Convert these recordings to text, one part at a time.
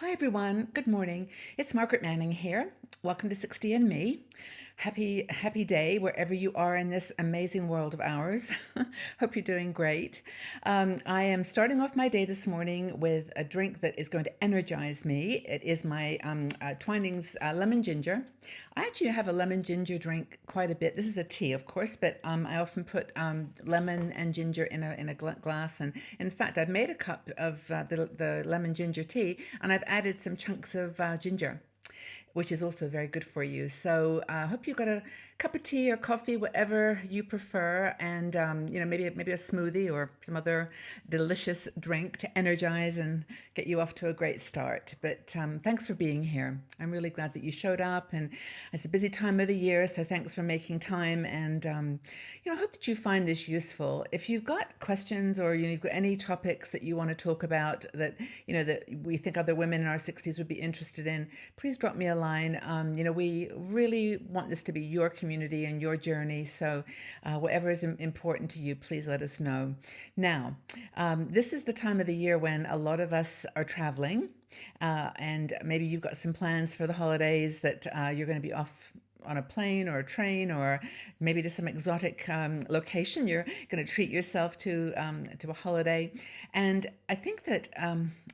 Hi everyone, good morning. It's Margaret Manning here. Welcome to 60 and Me. Happy day wherever you are in this amazing world of ours. Hope you're doing great. I am starting off my day this morning with a drink that is going to energize me. It is my Twinings lemon ginger. I actually have a lemon ginger drink quite a bit. This is a tea, of course, but I often put lemon and ginger in a glass. And in fact, I've made a cup of the lemon ginger tea, and I've added some chunks of ginger, which is also very good for you. So I hope you got a cup of tea or coffee, whatever you prefer, and maybe a smoothie or some other delicious drink to energize and get you off to a great start. But thanks for being here. I'm really glad that you showed up, and it's a busy time of the year, so thanks for making time. And I hope that you find this useful. If you've got questions or you've got any topics that you want to talk about that that we think other women in our 60s would be interested in, please drop me a line. We really want this to be your community and your journey. So whatever is important to you, please let us know. Now, this is the time of the year when a lot of us are traveling. And maybe you've got some plans for the holidays that you're going to be off on a plane or a train, or maybe to some exotic location. You're going to treat yourself to a holiday. And I think that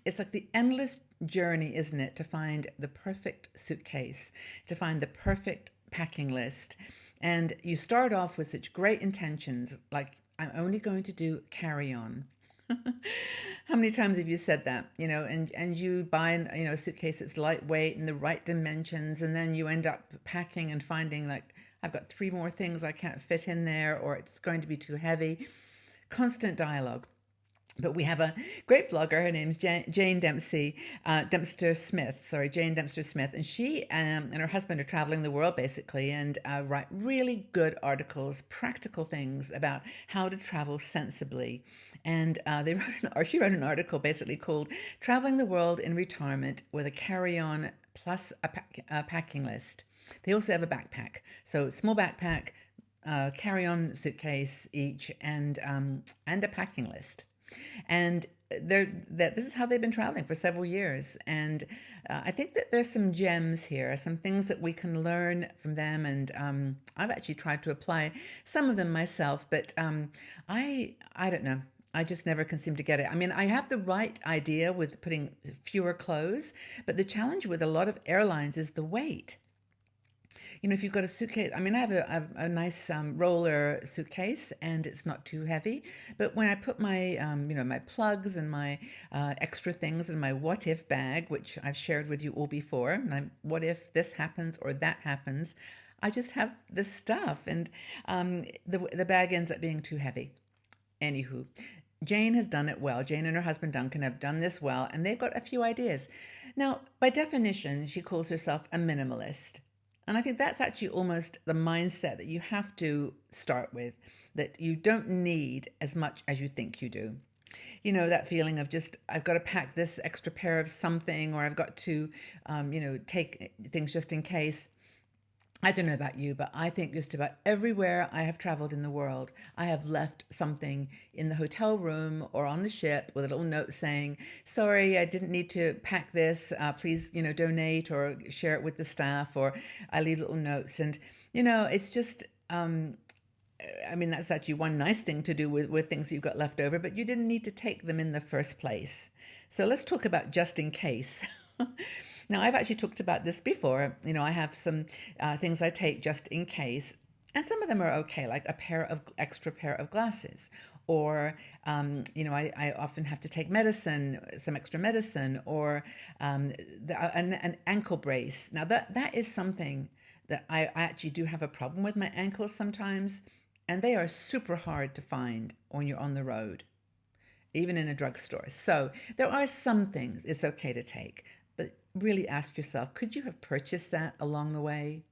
it's like the endless journey, isn't it, to find the perfect suitcase, to find the perfect packing list. And you start off with such great intentions, like, I'm only going to do carry on. How many times have you said that? And you buy a suitcase that's lightweight and the right dimensions, and then you end up packing and finding, like, I've got three more things I can't fit in there, or it's going to be too heavy. Constant dialogue. But we have a great blogger. Her name's Jane Dempster Smith. Sorry, Jane Dempster Smith, and she and her husband are traveling the world basically, and write really good articles, practical things about how to travel sensibly. And she wrote an article basically called "Traveling the World in Retirement with a Carry-On Plus a Packing List." They also have a backpack, so small backpack, carry-on suitcase each, and a packing list. And this is how they've been traveling for several years. And I think that there's some gems here, some things that we can learn from them. And I've actually tried to apply some of them myself, but I don't know. I just never can seem to get it. I mean, I have the right idea with putting fewer clothes, but the challenge with a lot of airlines is the weight. If you've got a suitcase, I mean, I have a nice roller suitcase, and it's not too heavy. But when I put my, my plugs and my extra things in my what if bag, which I've shared with you all before, and what if this happens or that happens, I just have this stuff, and the bag ends up being too heavy. Anywho, Jane has done it well. Jane and her husband Duncan have done this well, and they've got a few ideas. Now, by definition, she calls herself a minimalist. And I think that's actually almost the mindset that you have to start with, that you don't need as much as you think you do. That feeling of just, I've got to pack this extra pair of something, or I've got to, take things just in case. I don't know about you, but I think just about everywhere I have traveled in the world, I have left something in the hotel room or on the ship with a little note saying, sorry, I didn't need to pack this. Please, donate or share it with the staff, or I leave little notes. And, it's just, that's actually one nice thing to do with things you've got left over, but you didn't need to take them in the first place. So let's talk about just in case. Now, I've actually talked about this before. I have some things I take just in case, and some of them are okay, like extra pair of glasses, or I often have to take medicine, some extra medicine, or an ankle brace. Now, that is something that I actually do have a problem with my ankles sometimes, and they are super hard to find when you're on the road, even in a drugstore. So there are some things it's okay to take, but really ask yourself, could you have purchased that along the way?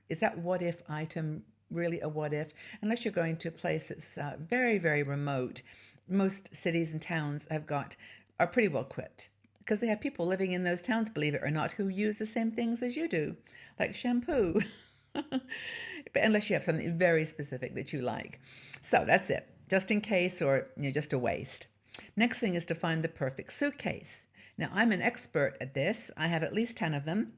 Is that what if item really a what if? Unless you're going to a place that's very, very remote. Most cities and towns are pretty well equipped, because they have people living in those towns, believe it or not, who use the same things as you do, like shampoo. But unless you have something very specific that you like. So that's it, just in case, or just a waste. Next thing is to find the perfect suitcase. Now, I'm an expert at this. I have at least 10 of them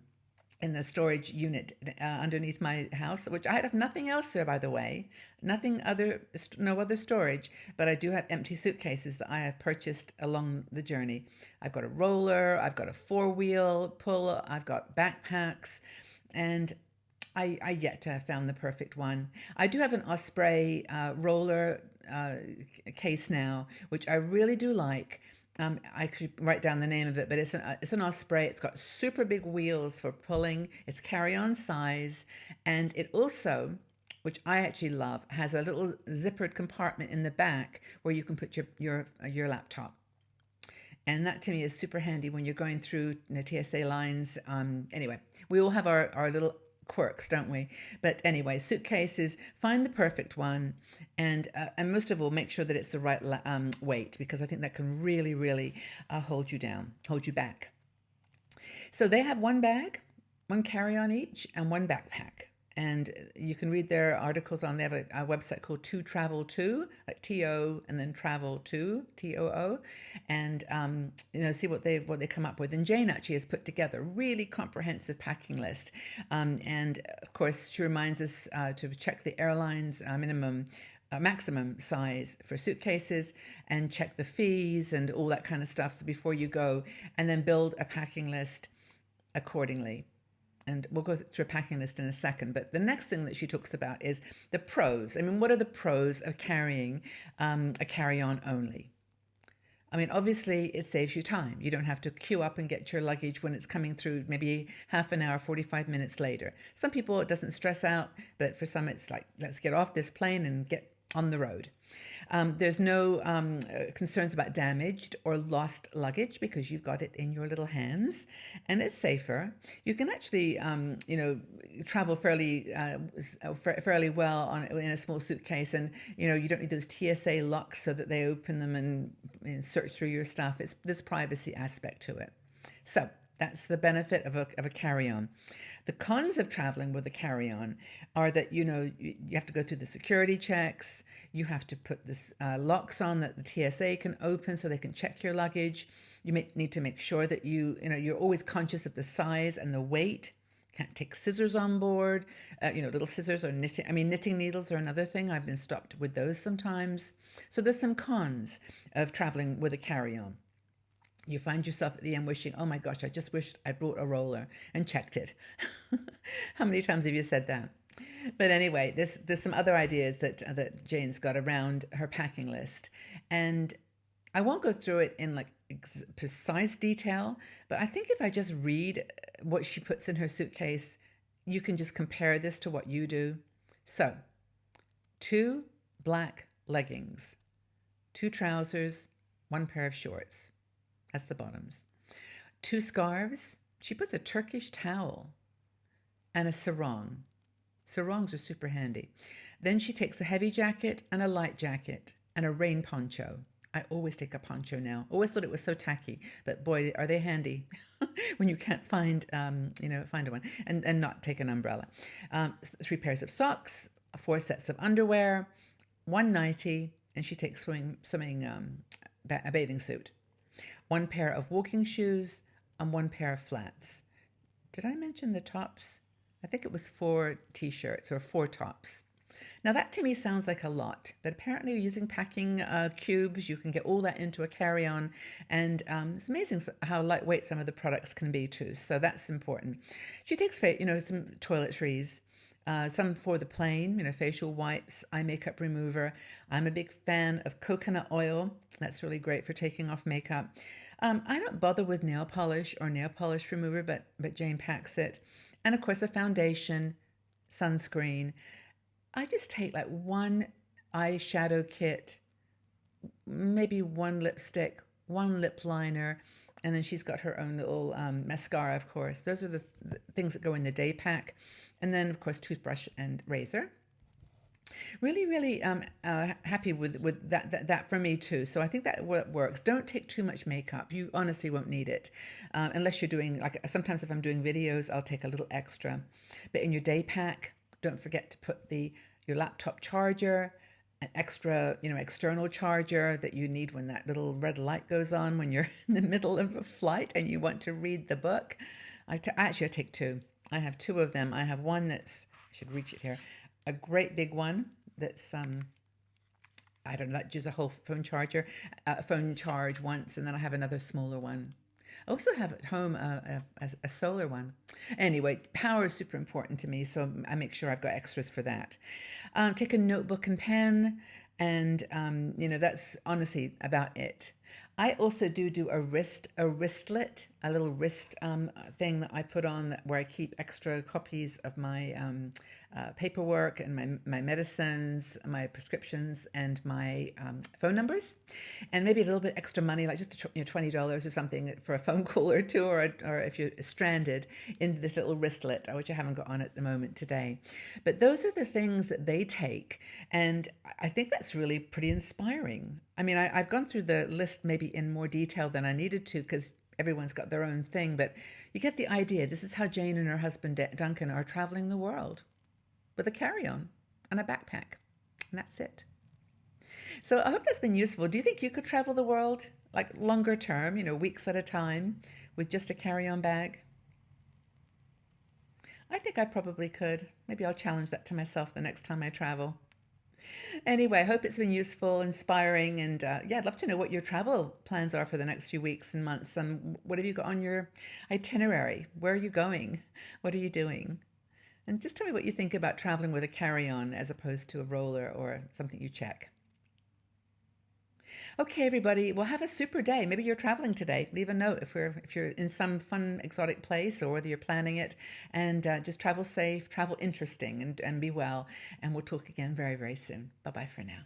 in the storage unit underneath my house, which I have nothing else there, by the way, no other storage, but I do have empty suitcases that I have purchased along the journey. I've got a roller, I've got a four-wheel pull, I've got backpacks, and I yet to have found the perfect one. I do have an Osprey roller case now, which I really do like. I could write down the name of it, but it's an Osprey. It's got super big wheels for pulling. It's carry-on size, and it also, which I actually love, has a little zippered compartment in the back where you can put your laptop. And that to me is super handy when you're going through TSA lines. Anyway, we all have our little quirks, don't we? But anyway, suitcases, find the perfect one, and most of all, make sure that it's the right weight, because I think that can really, really hold you down, hold you back. So they have one bag, one carry-on each, and one backpack. And you can read their articles on. They have a website called To Travel To, like T-O and then Travel To, T-O-O, and see what they come up with. And Jane actually has put together a really comprehensive packing list. And of course, she reminds us to check the airline's maximum size for suitcases, and check the fees and all that kind of stuff before you go, and then build a packing list accordingly. And we'll go through a packing list in a second. But the next thing that she talks about is the pros. I mean, what are the pros of carrying a carry-on only? I mean, obviously, it saves you time. You don't have to queue up and get your luggage when it's coming through maybe half an hour, 45 minutes later. Some people, it doesn't stress out, but for some, it's like, let's get off this plane and get on the road. There's no concerns about damaged or lost luggage because you've got it in your little hands, and it's safer. You can actually, travel fairly well in a small suitcase, and you don't need those TSA locks so that they open them and search through your stuff. It's this privacy aspect to it. So that's the benefit of a carry-on. The cons of traveling with a carry-on are that, you have to go through the security checks. You have to put this locks on that the TSA can open so they can check your luggage. You may need to make sure that you're always conscious of the size and the weight. Can't take scissors on board, little scissors or knitting needles are another thing. I've been stopped with those sometimes. So there's some cons of traveling with a carry-on. You find yourself at the end wishing, oh my gosh, I just wished I brought a roller and checked it. How many times have you said that? But anyway, there's some other ideas that Jane's got around her packing list. And I won't go through it in precise detail, but I think if I just read what she puts in her suitcase, you can just compare this to what you do. So, 2 black leggings, 2 trousers, 1 pair of shorts. That's the bottoms. 2 scarves. She puts a Turkish towel and a sarong. Sarongs are super handy. Then she takes a heavy jacket and a light jacket and a rain poncho. I always take a poncho now. Always thought it was so tacky, but boy, are they handy when you can't find one, and not take an umbrella. 3 pairs of socks, 4 sets of underwear, 1 nightie, and she takes a bathing suit. 1 pair of walking shoes and 1 pair of flats. Did I mention the tops? I think it was 4 t-shirts or 4 tops. Now that to me sounds like a lot, but apparently using packing cubes, you can get all that into a carry-on, and it's amazing how lightweight some of the products can be too. So that's important. She takes some toiletries, some for the plane, facial wipes, eye makeup remover. I'm a big fan of coconut oil. That's really great for taking off makeup. I don't bother with nail polish or nail polish remover, but Jane packs it. And of course, a foundation, sunscreen. I just take 1 eyeshadow kit, maybe 1 lipstick, 1 lip liner, and then she's got her own little mascara, of course. Those are the things that go in the day pack. And then, of course, toothbrush and razor. Really, really happy with that for me too. So I think that works. Don't take too much makeup. You honestly won't need it unless you're doing, sometimes if I'm doing videos, I'll take a little extra. But in your day pack, don't forget to put your laptop charger, an extra, external charger that you need when that little red light goes on when you're in the middle of a flight and you want to read the book. Actually, I take two. I have two of them. I have one that's, I should reach it here, a great big one that's I don't know, that uses a whole phone charger, phone charge once, and then I have another smaller one. I also have at home a solar one. Anyway, power is super important to me, so I make sure I've got extras for that. Take a notebook and pen, and that's honestly about it. I also do a wristlet, a little wrist thing that I put on where I keep extra copies of my paperwork and my medicines, my prescriptions, and my phone numbers, and maybe a little bit extra money, like just $20 or something for a phone call or two, or if you're stranded, into this little wristlet, which I haven't got on at the moment today. But those are the things that they take, and I think that's really pretty inspiring. I mean, I've gone through the list maybe in more detail than I needed to because everyone's got their own thing, but you get the idea. This is how Jane and her husband Duncan are traveling the world with a carry-on and a backpack, and that's it. So I hope that's been useful. Do you think you could travel the world like longer term, weeks at a time, with just a carry-on bag? I think I probably could. Maybe I'll challenge that to myself the next time I travel. Anyway, I hope it's been useful, inspiring, and yeah, I'd love to know what your travel plans are for the next few weeks and months. And what have you got on your itinerary? Where are you going? What are you doing? And just tell me what you think about traveling with a carry-on as opposed to a roller or something you check. Okay, everybody. Well, have a super day. Maybe you're traveling today. Leave a note if you're in some fun, exotic place or whether you're planning it. And just travel safe, travel interesting, and be well. And we'll talk again very, very soon. Bye bye for now.